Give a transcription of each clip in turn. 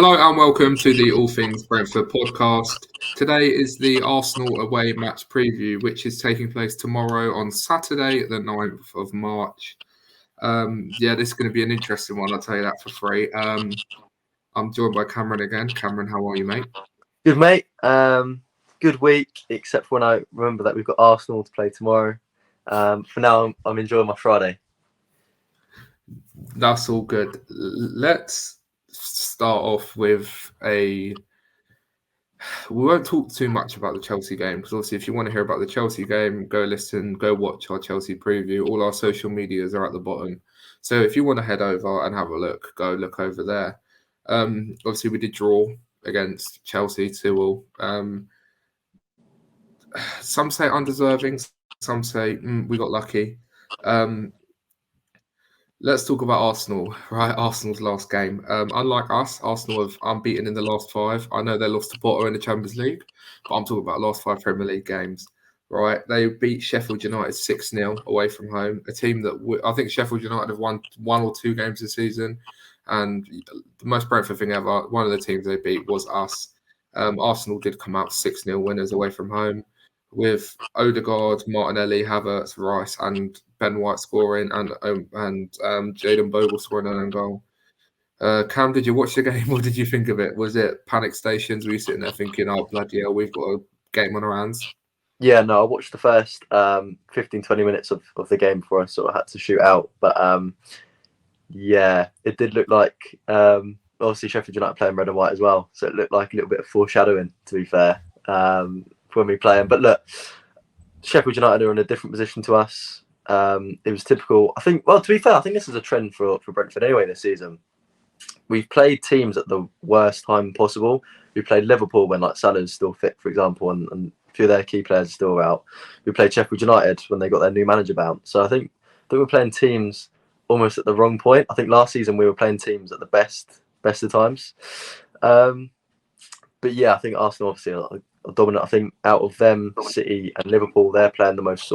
Hello and welcome to the All Things Brentford podcast. Today is the Arsenal away match preview, which is taking place tomorrow on Saturday, the 9th of March. This is going to be an interesting one, I'll tell you that for free. I'm joined by Cameron again. Cameron, how are you, mate? Good, mate. Good week, except for when I remember that we've got Arsenal to play tomorrow. For now, I'm enjoying my Friday. That's all good. Let's start off with we won't talk too much about the Chelsea game because obviously if you want to hear about the Chelsea game, go watch our Chelsea preview. All our social medias are at the bottom. So if you want to head over and have a look, go look over there. Obviously we did draw against Chelsea 2-2. Some say undeserving, some say we got lucky. Let's talk about Arsenal, right? Arsenal's last game. Unlike us, Arsenal have unbeaten in the last 5. I know they lost to Porto in the Champions League, but I'm talking about last 5 Premier League games, right? They beat Sheffield United 6-0 away from home, a team that I think Sheffield United have won 1 or 2 games this season, and the most Brentford thing ever, one of the teams they beat was us. Arsenal did come out 6-0 winners away from home, with Odegaard, Martinelli, Havertz, Rice, and Ben White scoring, and Jadon Bogle scoring an own goal. Cam, did you watch the game? What did you think of it? Was it panic stations? Were you sitting there thinking, "Oh bloody hell, we've got a game on our hands"? Yeah, no, I watched the first 15-20 minutes of the game before I sort of had to shoot out. But it did look like obviously Sheffield United playing red and white as well, so it looked like a little bit of foreshadowing, to be fair. When we play them. But look, Sheffield United are in a different position to us. It was typical. I think, well, to be fair, I think this is a trend for Brentford anyway this season. We've played teams at the worst time possible. We played Liverpool when like Salah's still fit, for example, and a few of their key players are still out. We played Sheffield United when they got their new manager bound. So I think we're playing teams almost at the wrong point. I think last season we were playing teams at the best of times. But yeah, I think Arsenal obviously are dominant. I think out of them, City and Liverpool, they're playing the most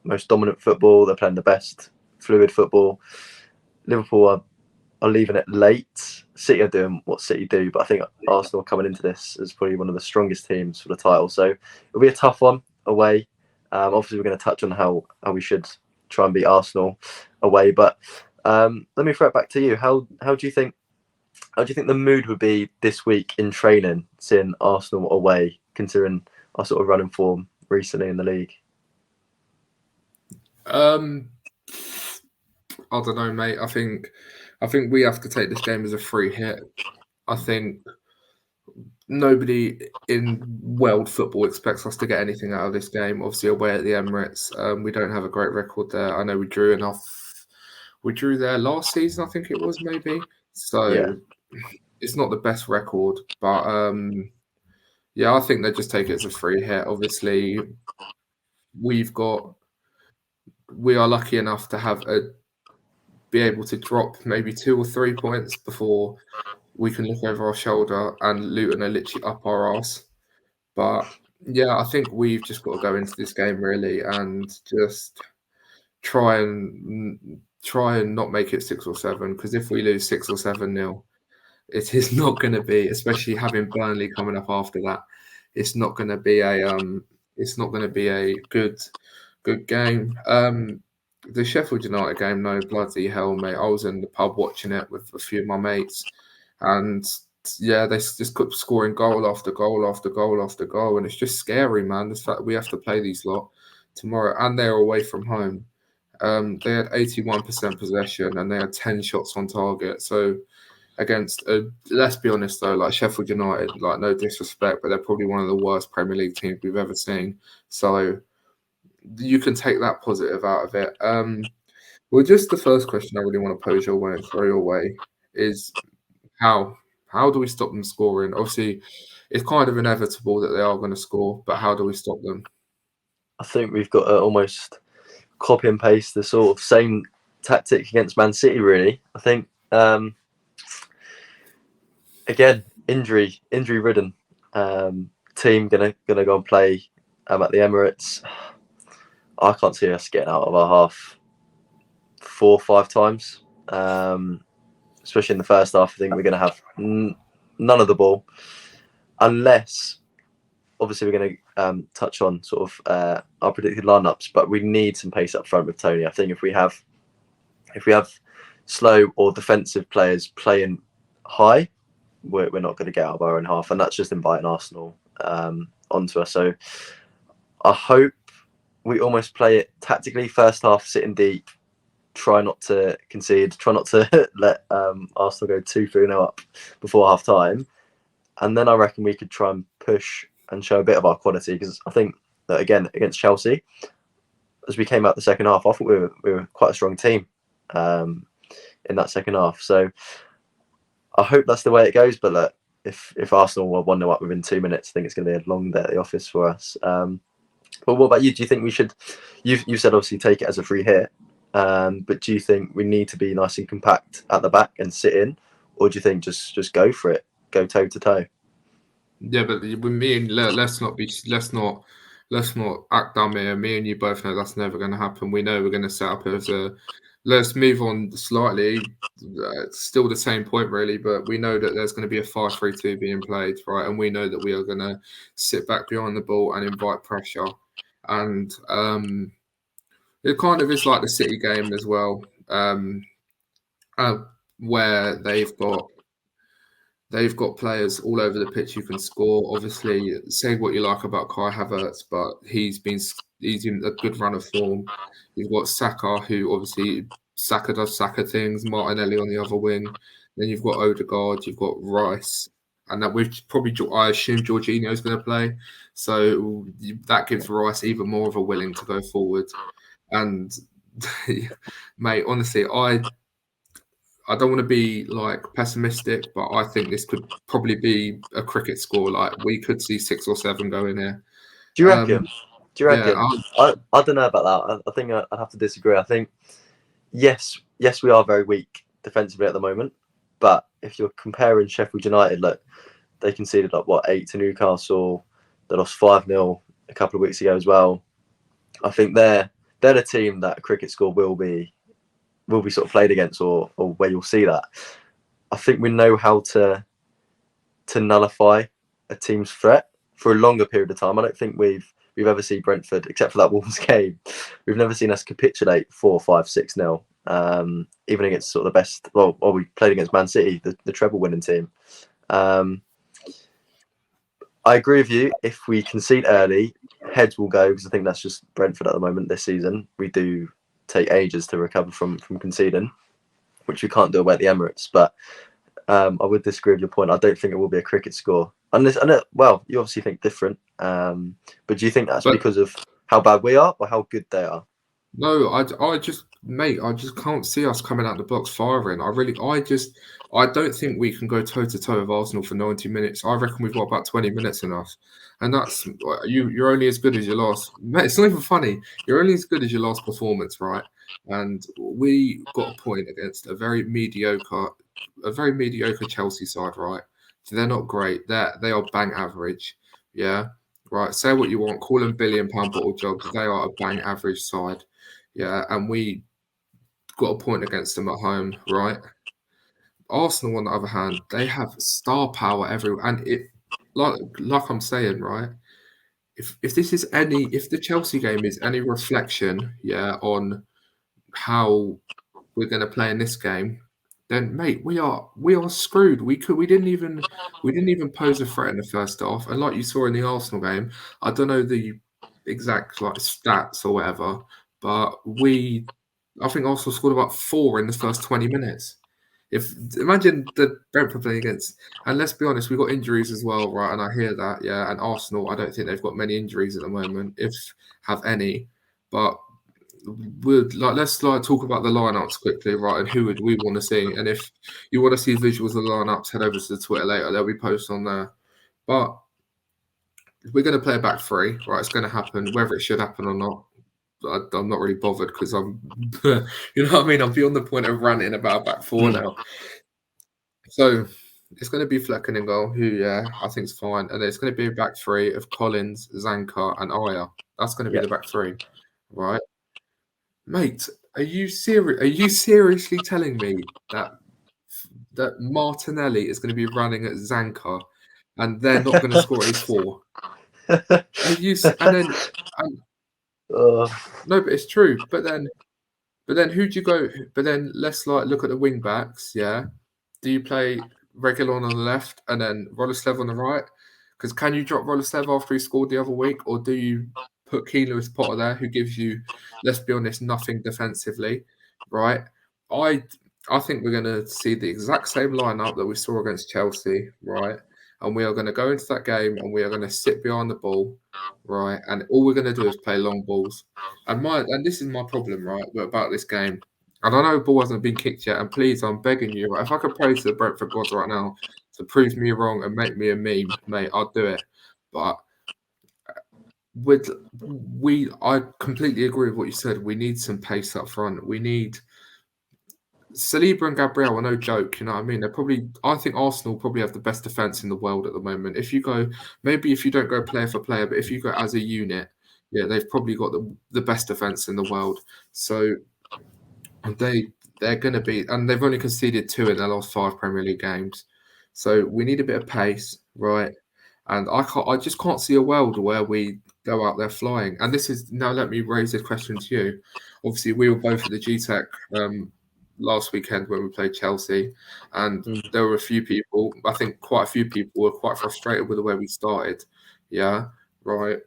most dominant football. They're playing the best fluid football. Liverpool are leaving it late. City are doing what City do, but I think Arsenal coming into this is probably one of the strongest teams for the title. So it'll be a tough one away. Obviously, we're going to touch on how we should try and beat Arsenal away. But let me throw it back to you. How do you think the mood would be this week in training, seeing Arsenal away, considering our sort of running form recently in the league? I don't know, mate. I think we have to take this game as a free hit. I think nobody in world football expects us to get anything out of this game. Obviously, away at the Emirates, we don't have a great record there. I know we drew enough. We drew there last season, I think it was, maybe. So yeah. It's not the best record, but I think they just take it as a free hit. Obviously, we are lucky enough to be able to drop maybe 2 or 3 points before we can look over our shoulder and Luton are literally up our arse. But yeah, I think we've just got to go into this game really and just try and not make it 6 or 7, because if we lose 6 or 7-0, it is not going to be, especially having Burnley coming up after that. It's not going to be a good game. The Sheffield United game, no bloody hell, mate. I was in the pub watching it with a few of my mates, and yeah, they just kept scoring goal after goal after goal after goal, and it's just scary, man. The fact that we have to play these lot tomorrow, and they're away from home. They had 81% possession, and they had 10 shots on target. So against, let's be honest though, like Sheffield United, like no disrespect, but they're probably one of the worst Premier League teams we've ever seen. So you can take that positive out of it. Well, just the first question I really want to pose your way, throw your way, is how do we stop them scoring? Obviously, it's kind of inevitable that they are going to score, but how do we stop them? I think we've got to almost copy and paste the sort of same tactic against Man City, really. I think, again, injury ridden team gonna go and play at the Emirates. I can't see us getting out of our half 4 or 5 times. especially in the first half. I think we're going to have none of the ball, unless obviously we're going to touch on sort of our predicted lineups. But we need some pace up front with Tony. I think if we have slow or defensive players playing high, we're not going to get out of our own half, and that's just inviting Arsenal onto us. So I hope we almost play it tactically. First half, sitting deep, try not to concede, try not to let Arsenal go 2-3-0 up before half time. And then I reckon we could try and push and show a bit of our quality, because I think that, again, against Chelsea, as we came out the second half, I thought we were quite a strong team in that second half. So I hope that's the way it goes. But look, if Arsenal were 1-0 up within 2 minutes, I think it's going to be a long day at the office for us. But what about you? Do you think we should? You've said obviously take it as a free hit, but do you think we need to be nice and compact at the back and sit in, or do you think just go for it, go toe to toe? Yeah, but with me and let's not act dumb here. Me and you both know that's never going to happen. We know we're going to set up as a. Let's move on slightly. It's still the same point, really, but we know that there's going to be a 5-3-2 being played, right? And we know that we are going to sit back behind the ball and invite pressure. And it kind of is like the City game as well, where they've got players all over the pitch who can score. Obviously, say what you like about Kai Havertz, but he's in a good run of form. You've got Saka, who obviously Saka does Saka things. Martinelli on the other wing. Then you've got Odegaard. You've got Rice, and that I assume Jorginho is going to play. So that gives Rice even more of a willing to go forward. And mate, honestly, I don't want to be like pessimistic, but I think this could probably be a cricket score. Like we could see 6 or 7 go in here. Do you reckon? Yeah, I don't know about that. I think I have to disagree. I think yes, we are very weak defensively at the moment. But if you're comparing Sheffield United, look, they conceded 8 to Newcastle. They lost 5-0 a couple of weeks ago as well. I think they're the team that a cricket score will be sort of played against, or where you'll see that. I think we know how to nullify a team's threat for a longer period of time. I don't think we've ever seen Brentford, except for that Wolves game, we've never seen us capitulate 4-5-6-0. Even against sort of the best. Well, we played against Man City, the treble winning team. I agree with you. If we concede early, heads will go, because I think that's just Brentford at the moment this season. We do take ages to recover from conceding, which we can't do away at the Emirates. But I would disagree with your point. I don't think it will be a cricket score. Well, you obviously think different. But do you think that's because of how bad we are or how good they are? No, I just can't see us coming out the box firing. I don't think we can go toe to toe with Arsenal for 90 minutes. I reckon we've got about 20 minutes in us, and that's you're only as good as your last. Mate, it's not even funny. You're only as good as your last performance, right? And we got a point against a very mediocre Chelsea side, right? So they're not great. They are bang average. Yeah, right. Say what you want. Call them £1 billion bottle jobs. They are a bang average side. Yeah, and we got a point against them at home, right? Arsenal, on the other hand, they have star power everywhere, and it, like I'm saying, right? If the Chelsea game is any reflection, yeah, on how we're going to play in this game, then mate, we are screwed. We didn't even pose a threat in the first half, and like you saw in the Arsenal game, I don't know the exact stats or whatever, but I think Arsenal scored about 4 in the first 20 minutes. Imagine the Brentford playing against, and let's be honest, we've got injuries as well, right? And I hear that, yeah. And Arsenal, I don't think they've got many injuries at the moment, if have any. But let's talk about the lineups quickly, right? And who would we want to see? And if you want to see visuals of the lineups, head over to the Twitter later. There'll be posts on there. But we're going to play a back 3, right? It's going to happen, whether it should happen or not. I'm not really bothered, because I'm, you know what I mean? I'm beyond the point of ranting about a back 4 now. So it's going to be Flecken in goal, who, yeah, I think is fine. And it's going to be a back 3 of Collins, Zanka, and Aya. That's going to be the back 3, right? Mate, are you serious? Are you seriously telling me that that Martinelli is going to be running at Zanka, and they're not going to score at his 4. And you and then no, but it's true. But then who'd you go? But then let's look at the wing backs. Yeah, do you play Reguilon on the left and then Roloslev on the right? Because can you drop Roloslev after he scored the other week, or do you put Keane Lewis Potter there, who gives you, let's be honest, nothing defensively, right? I think we're going to see the exact same lineup that we saw against Chelsea, right? And we are going to go into that game and we are going to sit behind the ball, right? And all we're going to do is play long balls. And this is my problem, right, about this game. And I know the ball hasn't been kicked yet. And please, I'm begging you, right, if I could pray to the Brentford gods right now to prove me wrong and make me a meme, mate, I'll do it. But I completely agree with what you said. We need some pace up front. We need Saliba and Gabriel are no joke, you know what I mean? I think Arsenal probably have the best defence in the world at the moment. If you don't go player for player, but if you go as a unit, yeah, they've probably got the best defence in the world. So they're going to be, and they've only conceded 2 in their last 5 Premier League games. So we need a bit of pace, right? And I just can't see a world where we go out there flying. And now let me raise this question to you. Obviously, we were both at the GTEC last weekend when we played Chelsea, and there were a few people, I think quite a few people were quite frustrated with the way we started. Yeah, right.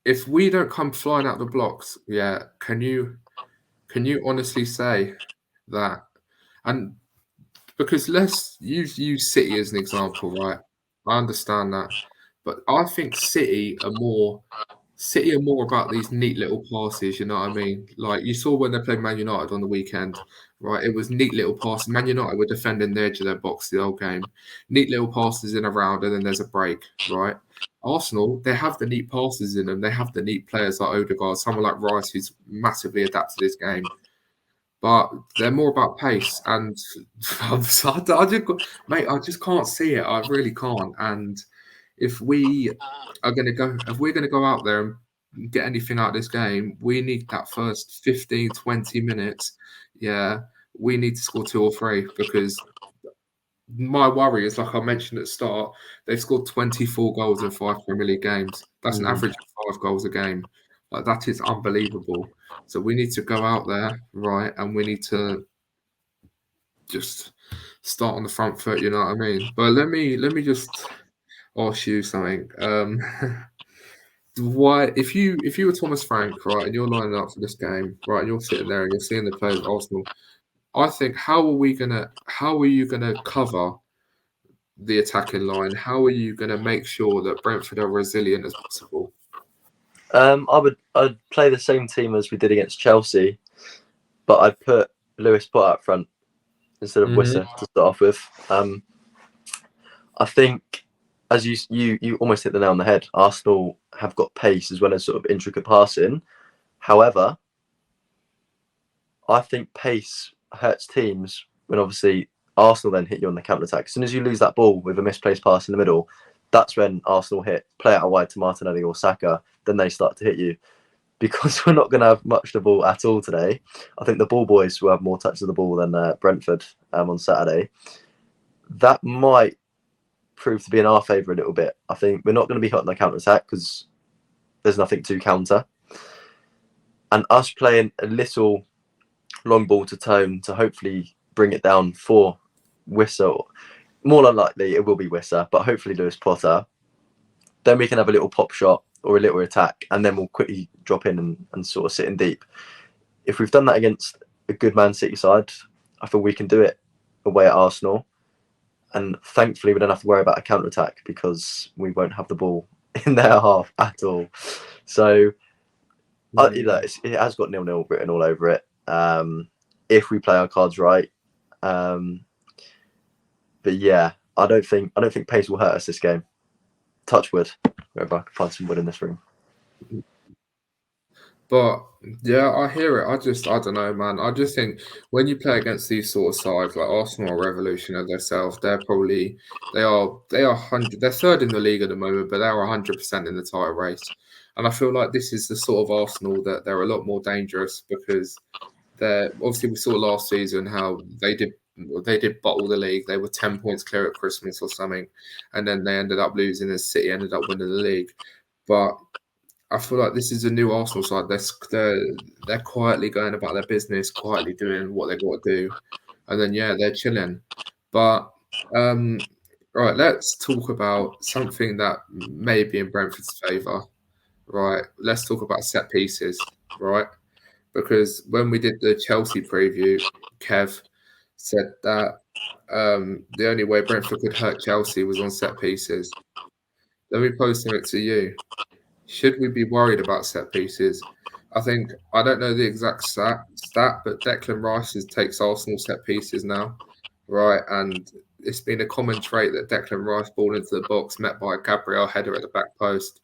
If we don't come flying out the blocks, yeah, can you honestly say that? And because let's use City as an example, right? I understand that, but I think City are more about these neat little passes, you know what I mean? Like you saw when they played Man United on the weekend, right? It was neat little passes. Man United were defending the edge of their box the whole game. Neat little passes in around, and then there's a break, right? Arsenal, they have the neat passes in them. They have the neat players like Odegaard, someone like Rice who's massively adapted this game. But they're more about pace, and I just can't see it. I really can't. And if we're going to go out there and get anything out of this game, we need that first 15, 20 minutes. Yeah, we need to score 2 or 3 because my worry is, like I mentioned at the start, they've scored 24 goals in 5 Premier League games. That's an average of 5 goals a game. Like that is unbelievable. So we need to go out there, right, and we need to just start on the front foot. You know what I mean? But let me just ask you something. Why, if you were Thomas Frank, right, and you're lining up for this game, right, and you're sitting there and you're seeing the players at Arsenal, I think how are you gonna cover the attacking line? How are you gonna make sure that Brentford are resilient as possible? I'd play the same team as we did against Chelsea, but I'd put Lewis Potter up front instead of Wissa to start off with. I think, as you almost hit the nail on the head, Arsenal have got pace as well as sort of intricate passing. However, I think pace hurts teams when obviously Arsenal then hit you on the counter-attack. As soon as you lose that ball with a misplaced pass in the middle, that's when Arsenal play out wide to Martinelli or Saka, then they start to hit you. Because we're not going to have much of the ball at all today, I think the ball boys will have more touch of the ball than Brentford on Saturday. That might prove to be in our favour a little bit. I think we're not going to be hot on the counter-attack because there's nothing to counter. And us playing a little long ball to Tone to hopefully bring it down for Wissa. More than likely, it will be Wissa, but hopefully Lewis Potter. Then we can have a little pop shot or a little attack, and then we'll quickly drop in and sort of sit in deep. If we've done that against a good Man City side, I feel we can do it away at Arsenal. And thankfully, we don't have to worry about a counter-attack because we won't have the ball in their half at all. So, it has got 0-0 written all over it. If we play our cards right. But yeah, I don't think pace will hurt us this game. Touch wood, wherever I can find some wood in this room. But yeah, I hear it. I don't know, man. I just think when you play against these sort of sides like Arsenal or Revolution of themselves, they're 100. They're third in the league at the moment, but they're 100% in the title race. And I feel like this is the sort of Arsenal that they're a lot more dangerous because they're obviously, we saw last season how they did they did bottle the league. They were 10 points clear at Christmas or something, and then they ended up losing, and City ended up winning the league. But I feel like this is a new Arsenal side. They're quietly going about their business, quietly doing what they got to do, and then they're chilling. But right, let's talk about something that may be in Brentford's favour. Right, let's talk about set pieces. Right, because when we did the Chelsea preview, Kev said that the only way Brentford could hurt Chelsea was on set pieces. Let me pose something to you. Should we be worried about set pieces? I don't know the exact stat, but Declan Rice takes Arsenal set pieces now, right? And it's been a common trait that Declan Rice ball into the box met by a Gabriel header at the back post.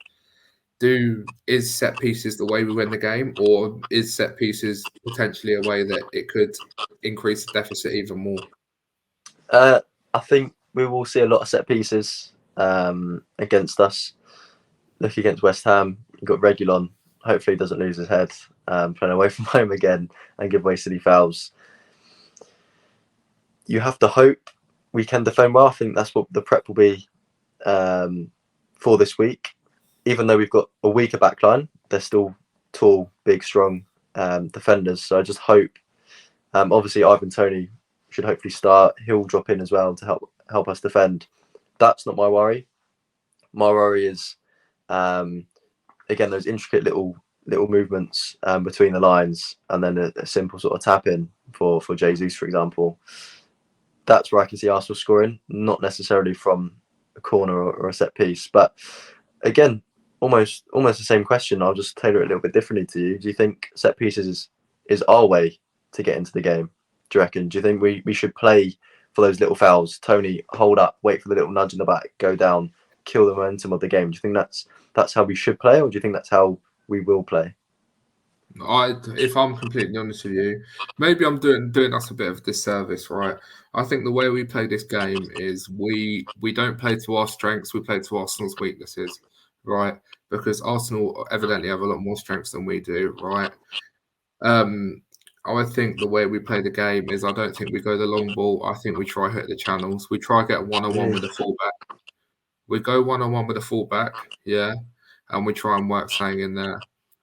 Is set pieces the way we win the game, or is set pieces potentially a way that it could increase the deficit even more? I think we will see a lot of set pieces against us. Look against West Ham, you've got Reguilon. Hopefully, he doesn't lose his head playing away from home again and give away silly fouls. You have to hope we can defend well. I think that's what the prep will be for this week. Even though we've got a weaker backline, they're still tall, big, strong defenders. So I just hope. Obviously, Ivan Toney should hopefully start. He'll drop in as well to help us defend. That's not my worry. My worry is, again, those intricate little movements between the lines, and then a simple sort of tap in for Jesus, for example. That's where I can see Arsenal scoring, not necessarily from a corner or a set piece. But again, almost the same question. I'll just tailor it a little bit differently to you. Do you think set pieces is our way to get into the game? Do you reckon? Do you think we should play for those little fouls? Toney, hold up, wait for the little nudge in the back, go down, kill the momentum of the game. Do you think that's how we should play, or do you think that's how we will play? If I'm completely honest with you, maybe I'm doing us a bit of a disservice, right? I think the way we play this game is we don't play to our strengths, we play to Arsenal's weaknesses, right? Because Arsenal evidently have a lot more strengths than we do, right? I think the way we play the game is I don't think we go the long ball. I think we try hit the channels. We try get one-on-one with the fullback. We go one-on-one with the fullback, and we try and work something in there.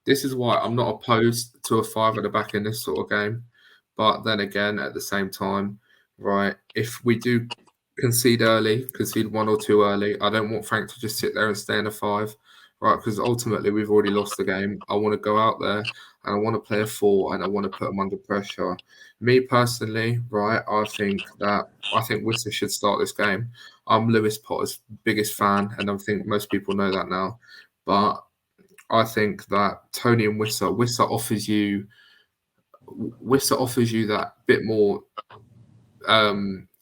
This is why I'm not opposed to a 5 at the back in this sort of game. But then again, at the same time, right, if we do concede 1 or 2 early, I don't want Frank to just sit there and stay in a 5, right? Because ultimately we've already lost the game. I want to go out there and I want to play a 4 and I want to put them under pressure. Me personally, right, I think Wissa should start this game. I'm Lewis Potter's biggest fan, and I think most people know that now. But I think that Toney and Wissa offers you that bit more.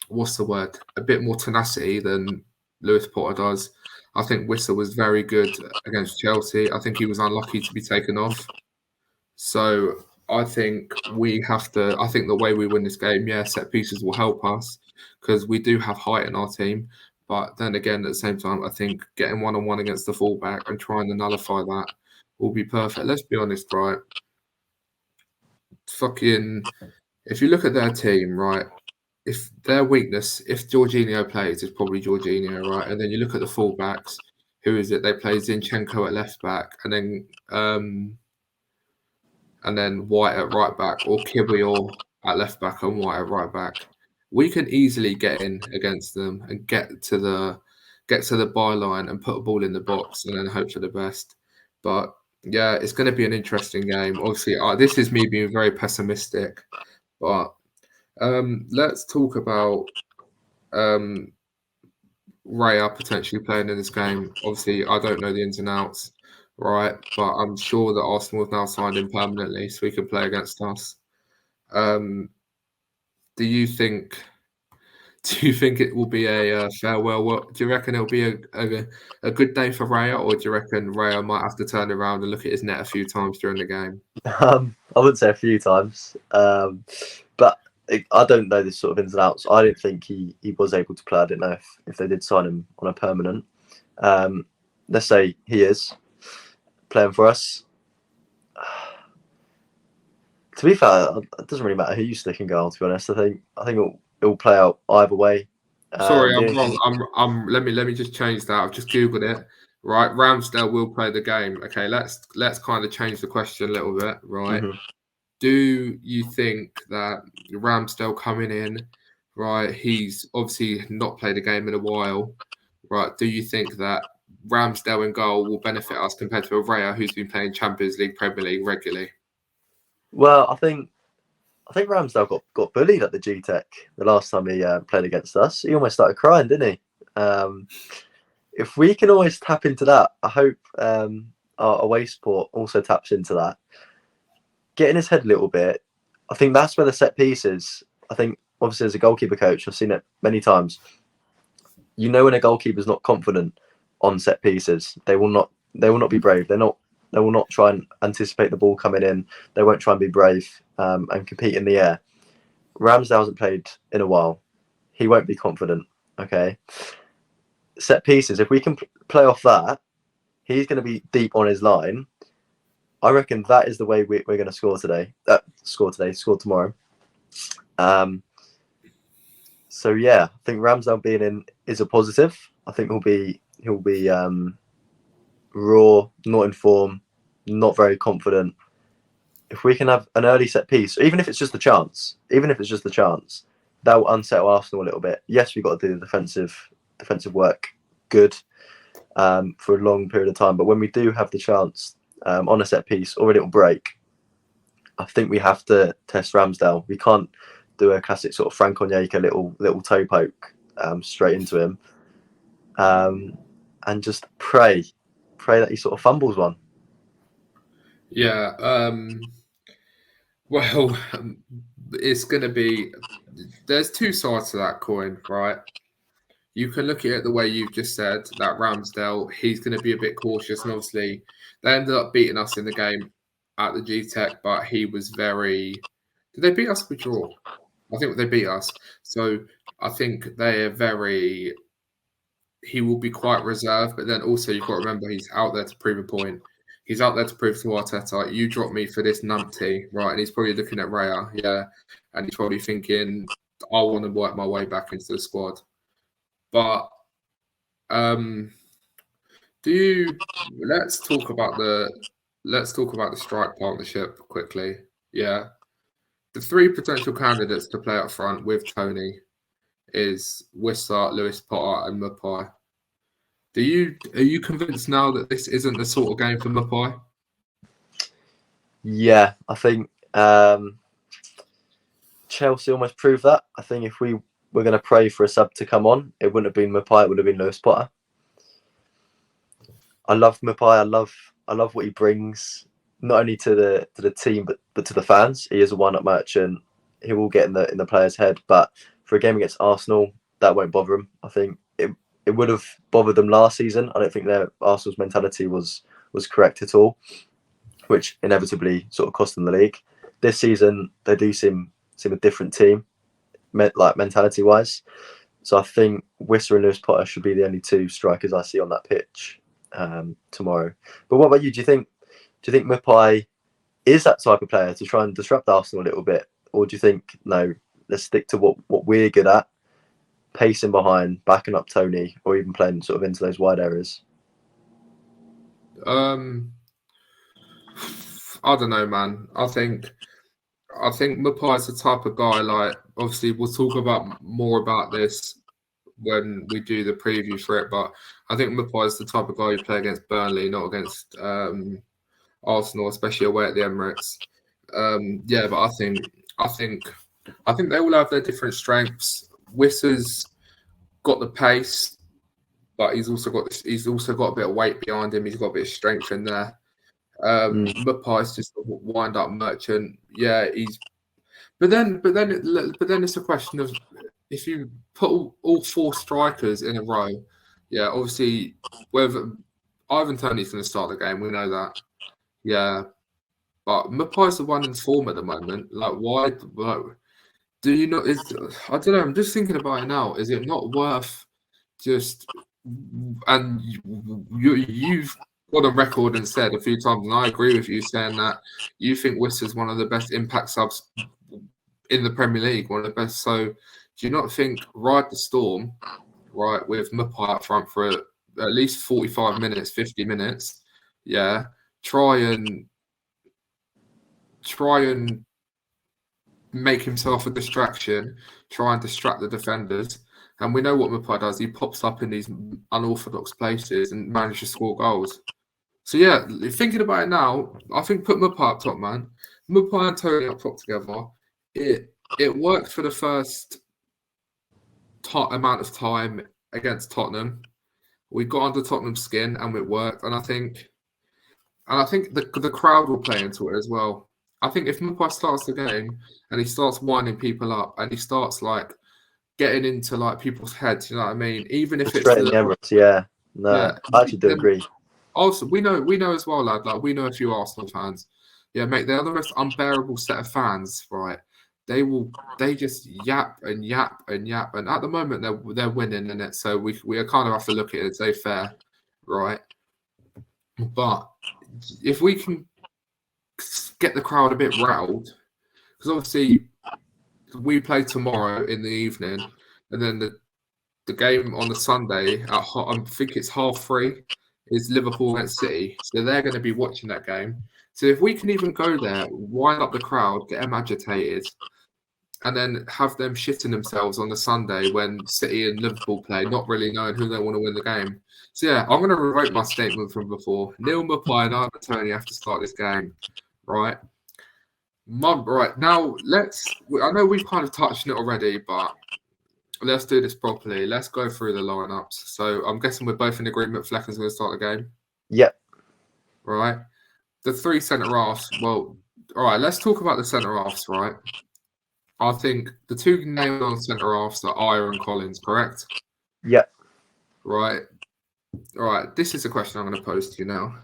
What's the word? A bit more tenacity than Lewis Potter does. I think Wissa was very good against Chelsea. I think he was unlucky to be taken off. So I think I think the way we win this game, set pieces will help us because we do have height in our team. But then again, at the same time, I think getting one-on-one against the fullback and trying to nullify that will be perfect. Let's be honest, right? If you look at their team, right? If their weakness, if Jorginho plays, it's probably Jorginho, right? And then you look at the fullbacks, who is it? They play Zinchenko at left back, and then White at right back, or Kiwior at left back and White at right back. We can easily get in against them and get to the byline and put a ball in the box and then hope for the best. But yeah, it's going to be an interesting game. Obviously, this is me being very pessimistic, but let's talk about Raya potentially playing in this game. Obviously, I don't know the ins and outs, right? But I'm sure that Arsenal have now signed him permanently so he can play against us. Do you think it will be a farewell? Do you reckon it'll be a good day for Raya, or do you reckon Raya might have to turn around and look at his net a few times during the game? I wouldn't say a few times, but I don't know this sort of ins and outs. I don't think he was able to play. I don't know if they did sign him on a permanent. Let's say he is playing for us. To be fair, it doesn't really matter who you stick in goal. To be honest, I think will play out either way. Sorry, The I'm only wrong. thing, Let me just change that. I've just googled it. Right, Ramsdale will play the game. Okay, let's kind of change the question a little bit. Right, do you think that Ramsdale coming in? Right, he's obviously not played a game in a while. Right, do you think that Ramsdale in goal will benefit us compared to a Raya who's been playing Champions League, Premier League regularly? well, I think Ramsdale got bullied at the G-Tech the last time he played against us. He almost started crying, didn't he? If we can always tap into that, I hope our away support also taps into that. Get in his head a little bit. I think that's where the set piece is. I think, obviously, as a goalkeeper coach, I've seen it many times. You know when a goalkeeper's not confident on set pieces, they will not be brave. They will not try and anticipate the ball coming in. They won't try and be brave and compete in the air. Ramsdale hasn't played in a while. He won't be confident. Okay. Set pieces, if we can play off that, he's going to be deep on his line. I reckon that is the way we're going to score today. Score tomorrow. So yeah, I think Ramsdale being in is a positive. I think he'll be raw, not in form, not very confident. If we can have an early set piece, even if it's just a chance, that will unsettle Arsenal a little bit. Yes, we've got to do the defensive work good for a long period of time, but when we do have the chance on a set piece or a little break, I think we have to test Ramsdale. We can't do a classic sort of Frank Onyeka little toe poke straight into him, and just pray that he sort of fumbles one. Yeah. Well, it's going to be. There's two sides to that coin, right? You can look at it the way you've just said, that Ramsdale, he's going to be a bit cautious. And obviously, they ended up beating us in the game at the G-Tech, but he was very... Did they beat us or draw? I think they beat us. So I think they are very... He will be quite reserved, but then also you've got to remember he's out there to prove a point. He's out there to prove to Arteta, you dropped me for this numpty, right? And he's probably looking at Raya, yeah. And he's probably thinking, I want to work my way back into the squad. But let's talk about the strike partnership quickly. Yeah. The three potential candidates to play up front with Tony is Wissa, Lewis Potter, and Mapai. Are you convinced now that this isn't the sort of game for Mapai? Yeah, I think Chelsea almost proved that. I think if we were going to pray for a sub to come on, it wouldn't have been Mapai, it would have been Lewis Potter. I love Mapai. I love what he brings, not only to the team but to the fans. He is a one-up merchant. He will get in the player's head, but for a game against Arsenal, that won't bother him. I think it would have bothered them last season. I don't think their Arsenal's mentality was correct at all, which inevitably sort of cost them the league. This season, they do seem a different team, like mentality wise. So I think Wissa and Lewis Potter should be the only two strikers I see on that pitch tomorrow. But what about you? Do you think Mapai is that type of player to try and disrupt Arsenal a little bit, or do you think no? Let's stick to what we're good at, pacing behind, backing up Tony, or even playing sort of into those wide areas. I don't know, man. I think Mapai is the type of guy. Like, obviously, we'll talk more about this when we do the preview for it. But I think Mapai is the type of guy you play against Burnley, not against Arsenal, especially away at the Emirates. Yeah, but I think they all have their different strengths. Wissa's got the pace, but he's also got a bit of weight behind him. He's got a bit of strength in there. Mapai's just a wind-up merchant. Yeah, but then it's a question of if you put all four strikers in a row. Yeah, obviously, whether Ivan Toney's going to start the game, we know that. Yeah, but Mapai's the one in form at the moment. Like, why? Like, do you not? I don't know. I'm just thinking about it now. Is it not worth just? And you've got a record and said a few times, and I agree with you saying that you think Wissa's one of the best impact subs in the Premier League, one of the best. So, do you not think ride the storm, right, with Mapai up front for at least 45 minutes, 50 minutes? Yeah, try and make himself a distraction, try and distract the defenders. And we know what Mapai does. He pops up in these unorthodox places and manages to score goals. So yeah, thinking about it now, I think put Mapai up top, man. Mapai and Tony up top together. It worked for the first amount of time against Tottenham. We got under Tottenham's skin and it worked. And I think the crowd will play into it as well. I think if Mapai starts the game and he starts winding people up and he starts like getting into like people's heads, you know what I mean? Even if it's straight in the Emirates, yeah. No, yeah, I actually do agree. Also, we know as well, lad. Like we know a few Arsenal fans. Yeah, mate, they're the most unbearable set of fans, right? They just yap and yap and yap, and at the moment they're winning in it, so we kind of have to look at it and say fair, right? But if we can get the crowd a bit rattled, because obviously we play tomorrow in the evening, and then the game on the Sunday at I think it's 3:30 is Liverpool against City, so they're going to be watching that game. So if we can even go there, wind up the crowd, get them agitated, and then have them shitting themselves on the Sunday when City and Liverpool play, not really knowing who they want to win the game. So yeah, I'm going to revoke my statement from before. Neil Mapai and Ivan Toney have to start this game, right? Right now, I know we've kind of touched on it already, but let's do this properly. Let's go through the lineups. So I'm guessing we're both in agreement. Flecken's going to start the game. Yep. Right. The three centre halves. Well, all right. Let's talk about the centre halves. Right. I think the two named on centre halves are Ayer and Collins. Correct. Yep. Right. All right. This is a question I'm going to pose to you now.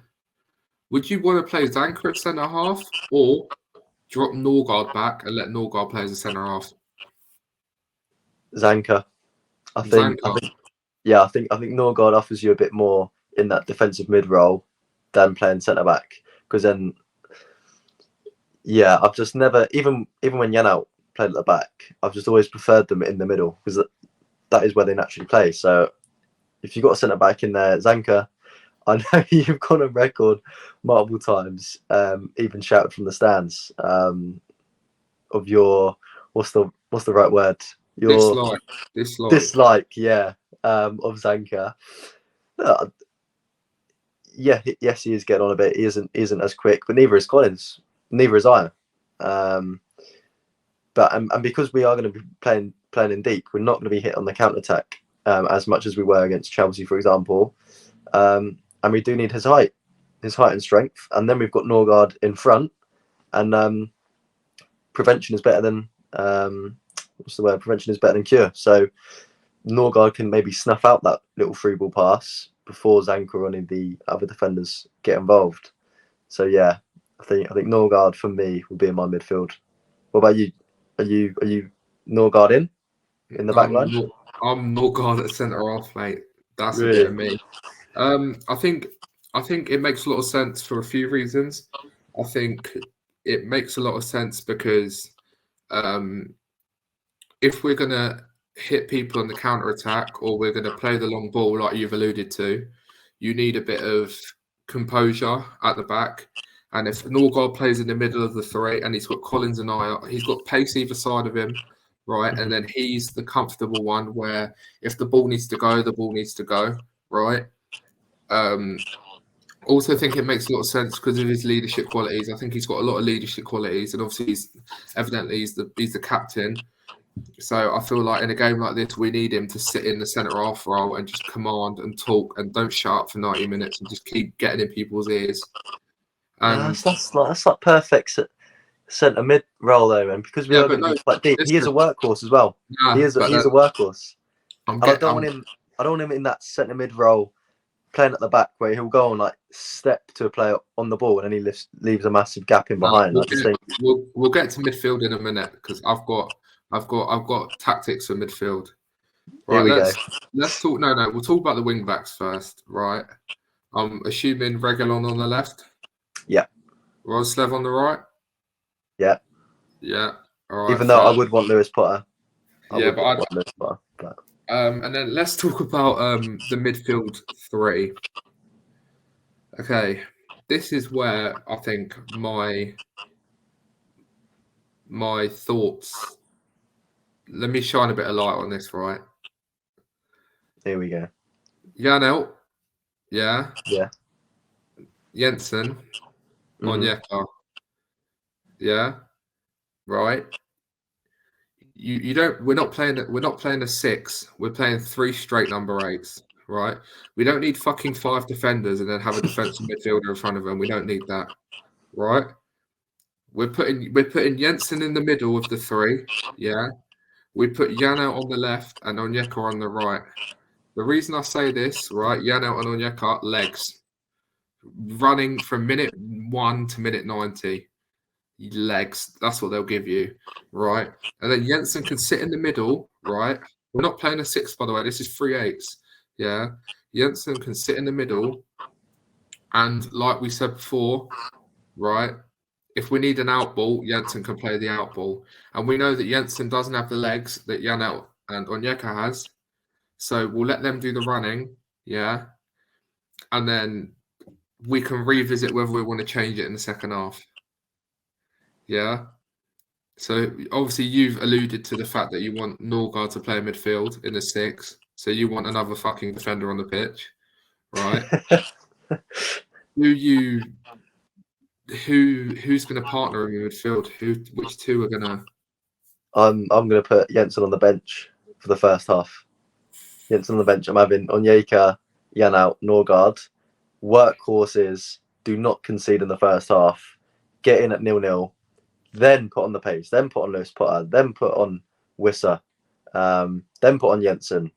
Would you want to play Zanka at centre half or drop Norgard back and let Norgard play as a centre half? Zanka. I think Norgard offers you a bit more in that defensive mid role than playing centre back, because then I've just never, even when Yanalt played at the back, I've just always preferred them in the middle because that is where they naturally play. So if you've got a centre back in there, Zanka, I know you've gone on record multiple times, even shouted from the stands, of your what's the right word? Your dislike, of Zanka. Yes, he is getting on a bit. He isn't as quick, but neither is Collins. Neither is Ayer. But because we are going to be playing in deep, we're not going to be hit on the counter attack as much as we were against Chelsea, for example. And we do need his height and strength. And then we've got Norgard in front, and prevention is better than Prevention is better than cure. So Norgard can maybe snuff out that little free ball pass before Zanka or any of the other defenders get involved. So yeah, I think Norgard for me will be in my midfield. What about you? Are you Norgard in the back line? I'm Norgard at centre half, mate. That's really? A bit of me. I think it makes a lot of sense for a few reasons. I think it makes a lot of sense because if we're going to hit people on the counter attack or we're going to play the long ball like you've alluded to, you need a bit of composure at the back. And if Norgard plays in the middle of the three and he's got Collins and Ayer, he's got pace either side of him, right? And then he's the comfortable one where if the ball needs to go, the ball needs to go, right? Also think it makes a lot of sense because of his leadership qualities. I think he's got a lot of leadership qualities, and obviously he's the captain. So I feel like in a game like this, we need him to sit in the centre half role and just command and talk and don't shut up for 90 minutes and just keep getting in people's ears. And that's like perfect centre mid role though, and because we are going to be quite deep, he is a workhorse as well. He is a workhorse. I don't want him in that centre mid role playing at the back where he'll go and like step to a player on the ball and then he leaves a massive gap in behind. We'll get to midfield in a minute because I've got tactics for midfield. Right, let's talk. No, we'll talk about the wing backs first. Right, I'm assuming Reguilon on the left. Yeah. Roslev on the right. Yeah. Yeah. All right. Even though I would want Lewis Potter. Yeah, would want Lewis Potter, but and then let's talk about the midfield three. Okay, this is where I think my thoughts. Let me shine a bit of light on this, right? here we go. Janelt, yeah. Yeah. Jensen, Mhm. Onyeka, yeah. Right. You don't. We're not playing a six. We're playing 3 straight number 8s. Right. We don't need fucking 5 defenders and then have a defensive midfielder in front of them. We don't need that. Right. We're putting Jensen in the middle of the 3. Yeah. We put Yano on the left and Onyeka on the right. The reason I say this, right? Yano and Onyeka legs, running from minute 1 to minute 90. Legs. That's what they'll give you, right? And then Jensen can sit in the middle, right? We're not playing a 6, by the way. This is 3/8. Yeah. Jensen can sit in the middle. And like we said before, right? If we need an out ball, Jensen can play the out ball. And we know that Jensen doesn't have the legs that Janelt and Onyeka has. So we'll let them do the running. Yeah. And then we can revisit whether we want to change it in the second half. Yeah. So obviously you've alluded to the fact that you want Norgard to play midfield in the 6. So you want another fucking defender on the pitch, right? Who's going to partner in midfield? Which two are going to? I'm going to put Jensen on the bench for the first half. Jensen on the bench. I'm having Onyeka, Janelt, Norgard. Workhorses. Do not concede in the first half. Get in at 0-0. Then put on the pace. Then put on Lewis Potter. Then put on Wissa. Then put on Jensen.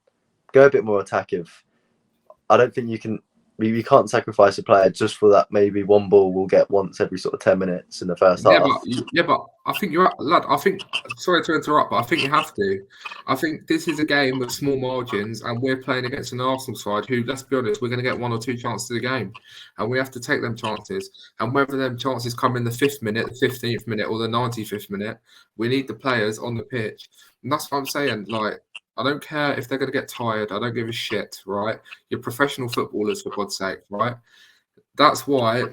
Go a bit more attackive. I don't think you can. We can't sacrifice a player just for that. Maybe one ball we'll get once every sort of 10 minutes in the first half. But I think you're lad. I think, sorry to interrupt, but I think you have to. I think this is a game with small margins, and we're playing against an Arsenal side who, let's be honest, we're going to get 1 or 2 chances a game, and we have to take them chances. And whether them chances come in the 5th minute, the 15th minute, or the 95th minute, we need the players on the pitch. And that's what I'm saying. Like, I don't care if they're going to get tired. I don't give a shit, right? You're professional footballers, for God's sake, right? That's why,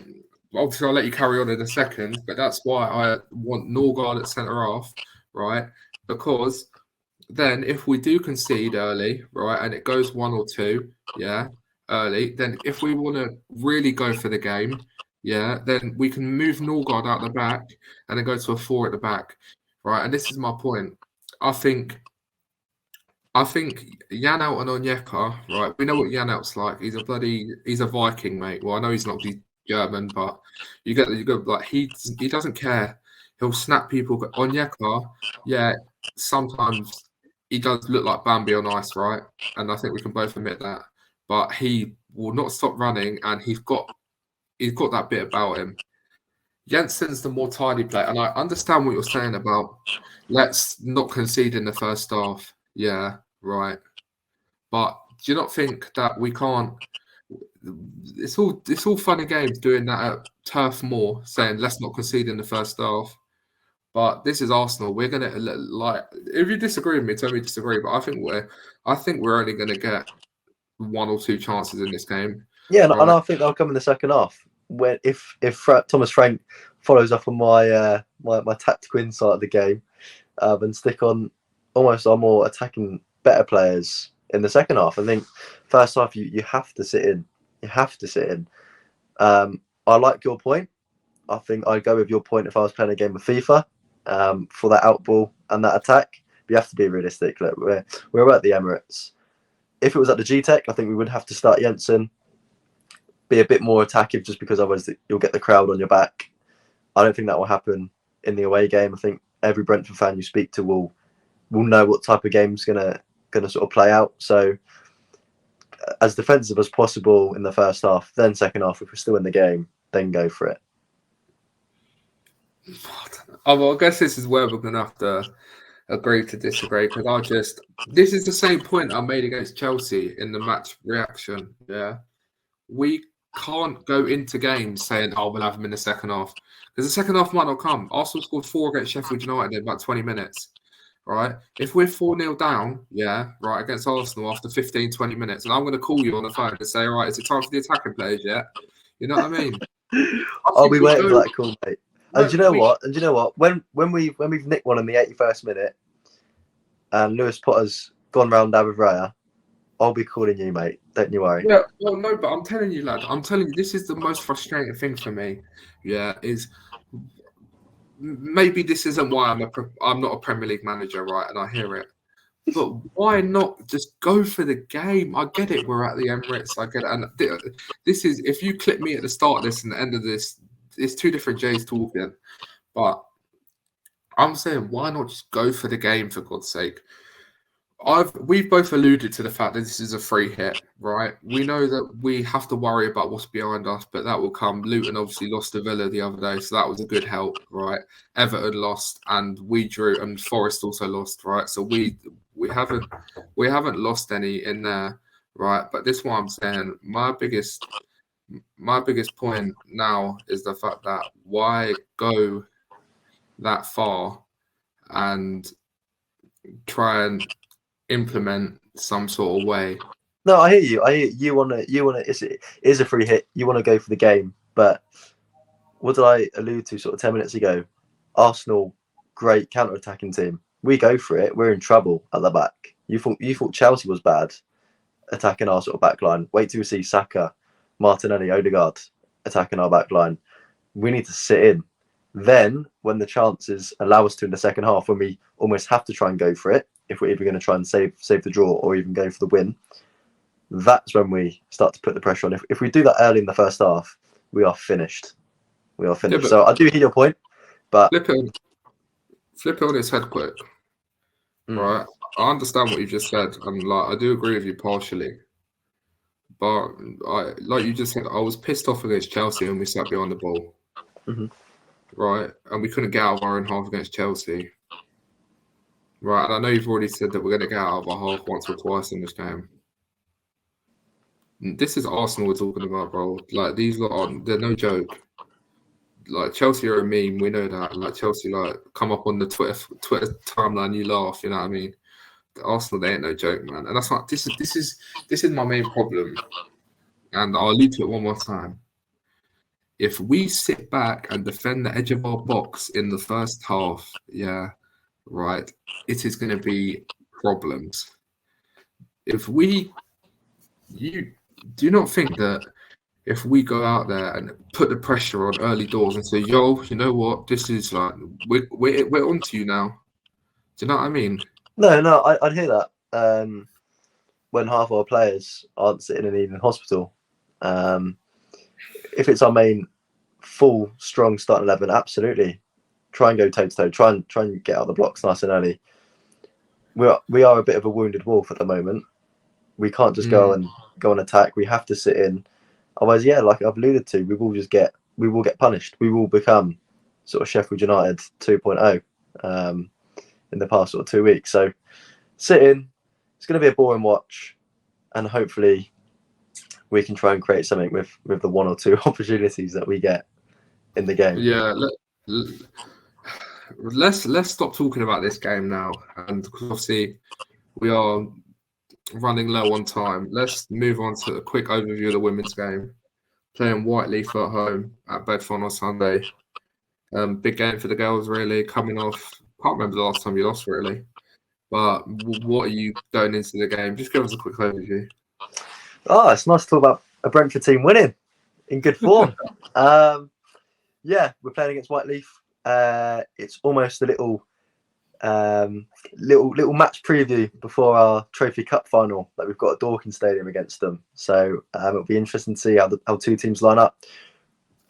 obviously, I'll let you carry on in a second, but that's why I want Norgard at centre half, right? Because then if we do concede early, right, and it goes 1 or 2, yeah, early, then if we want to really go for the game, yeah, then we can move Norgard out the back and then go to a 4 at the back, right? And this is my point. I think Janelt and Onyeka, right? We know what Janelt's like. He's a Viking, mate. Well, I know he's not German, but you get like he doesn't care. He'll snap people. But Onyeka, yeah, sometimes he does look like Bambi on ice, right? And I think we can both admit that. But he will not stop running, and he's got that bit about him. Jensen's the more tidy player, and I understand what you're saying about let's not concede in the first half. Yeah, right. But do you not think that we can't? It's all fun and games doing that at Turf Moor, saying let's not concede in the first half. But this is Arsenal. We're gonna like. If you disagree with me, tell me you disagree. But I think we're only gonna get 1 or 2 chances in this game. Yeah, right? and I think they'll come in the second half. When if Thomas Frank follows up on my my tactical insight of the game, and stick on almost our more attacking, better players in the second half. I think first half you have to sit in. You have to sit in. I like your point. I think I'd go with your point if I was playing a game of FIFA for that out ball and that attack. We have to be realistic. Look, we're at the Emirates. If it was at the G-Tech, I think we would have to start Jensen. Be a bit more attacking just because otherwise you'll get the crowd on your back. I don't think that will happen in the away game. I think every Brentford fan you speak to will know what type of game's gonna sort of play out. So as defensive as possible in the first half, then second half, if we're still in the game, then go for it. Oh, well, I guess this is where we're gonna have to agree to disagree because this is the same point I made against Chelsea in the match reaction. Yeah, we can't go into games saying, "Oh, we'll have them in the second half," because the second half might not come. Arsenal scored 4 against Sheffield United in about 20 minutes. right? If we're 4-0 down, right, against Arsenal after 15, 20 minutes, and I'm going to call you on the phone and say, all right, is it time for the attacking players yet? You know what I mean? I'll be waiting for that call, mate. And do you know what? When we've nicked one in the 81st minute, and Lewis Potter's gone round David Raya, I'll be calling you, mate. Don't you worry. Yeah, well, no, but I'm telling you, lad. I'm telling you, this is the most frustrating thing for me. Yeah, is maybe this isn't why I'm not a Premier League manager, right? And I hear it, but why not just go for the game? I get it. We're at the Emirates. I get it. And this is, if you clip me at the start of this and the end of this, it's two different J's talking. But I'm saying, why not just go for the game, for God's sake? We've both alluded to the fact that this is a free hit, right? We know that we have to worry about what's behind us, but that will come. Luton obviously lost to Villa the other day, so that was a good help, right? Everton lost, and we drew, and Forest also lost, right? So we haven't lost any in there, right? But this is what I'm saying. My biggest point now is the fact that why go that far and try and implement some sort of way. No, I hear you. You wanna. It is a free hit. You want to go for the game, but what did I allude to sort of 10 minutes ago? Arsenal, great counter-attacking team. We go for it. We're in trouble at the back. You thought Chelsea was bad attacking our sort of back line. Wait till we see Saka, Martinelli, Odegaard attacking our back line. We need to sit in. Then, when the chances allow us to in the second half, when we almost have to try and go for it, if we're either going to try and save the draw or even go for the win, that's when we start to put the pressure on. If we do that early in the first half, we are finished. Yeah, so I do hear your point, but flip it on its head quick. Right? I understand what you just said, and I do agree with you partially. But like you just said, I was pissed off against Chelsea and we sat behind the ball. Mm-hmm. Right? And we couldn't get out of our own half against Chelsea. Right, and I know you've already said that we're going to get out of our half once or twice in this game. This is Arsenal we're talking about, bro. Like, these they're no joke. Like, Chelsea are a meme, we know that. Like, Chelsea, come up on the Twitter timeline, you laugh, you know what I mean? Arsenal, they ain't no joke, man. And that's not, this is my main problem. And I'll allude to it one more time. If we sit back and defend the edge of our box in the first half, right, it is going to be problems. You do not think that if we go out there and put the pressure on early doors and say, yo, you know what, this is we're on to you now. Do you know what I mean? No, I'd hear that when half our players aren't sitting in even hospital. If it's our main full, strong starting 11, absolutely. Try and go toe-to-toe. Try and get out of the blocks nice and early. We are a bit of a wounded wolf at the moment. We can't just go and attack. We have to sit in. Otherwise, like I've alluded to, we will get punished. We will become sort of Sheffield United 2.0 in the past sort of 2 weeks. So sit in. It's going to be a boring watch, and hopefully we can try and create something with the one or two opportunities that we get in the game. Yeah, let's stop talking about this game now, and because obviously we are running low on time. Let's move on to a quick overview of the women's game. Playing Whiteleaf at home at Bedford on Sunday. Big game for the girls, really. Coming off, can't remember the last time you lost, really. But what are you going into the game? Just give us a quick overview. Oh, it's nice to talk about a Brentford team winning in good form. We're playing against Whiteleaf. It's almost a little match preview before our Trophy Cup final that we've got at Dorking Stadium against them. So it'll be interesting to see how two teams line up.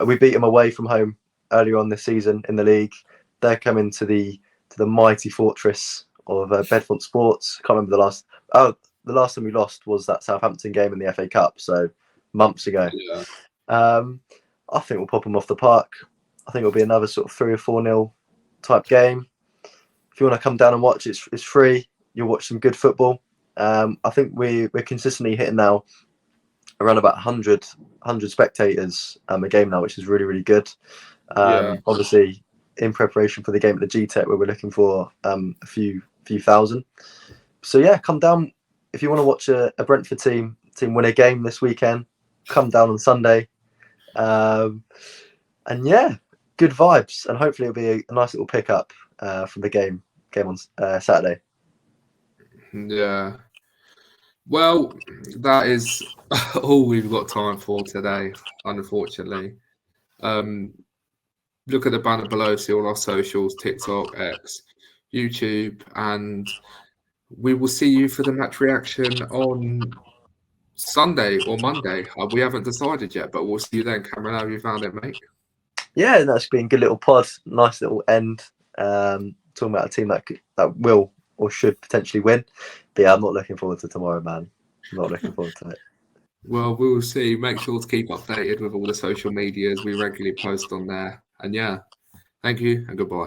We beat them away from home earlier on this season in the league. They're coming to the mighty fortress of Bedford Sports. Can't remember the last time we lost was that Southampton game in the FA Cup, so months ago. Yeah. I think we'll pop them off the park. I think it'll be another sort of 3 or 4-0 type game. If you want to come down and watch, it's free. You'll watch some good football. I think we're consistently hitting now around about 100 spectators a game now, which is really, really good. Obviously, in preparation for the game at the GTEC, where we're looking for a few few thousand. So yeah, come down if you want to watch a Brentford team win a game this weekend. Come down on Sunday, and yeah, good vibes, and hopefully it'll be a nice little pickup from the game on Saturday. Yeah. Well, that is all we've got time for today, unfortunately. Look at the banner below, see all our socials, TikTok, X, YouTube, and we will see you for the match reaction on Sunday or Monday. We haven't decided yet, but we'll see you then. Cameron, how have you found it, mate? Yeah, that's been a good little pod. Nice little end. Talking about a team that will or should potentially win. But yeah, I'm not looking forward to tomorrow, man. I'm not looking forward to it. Well, we'll see. Make sure to keep updated with all the social medias. We regularly post on there. And yeah, thank you and goodbye.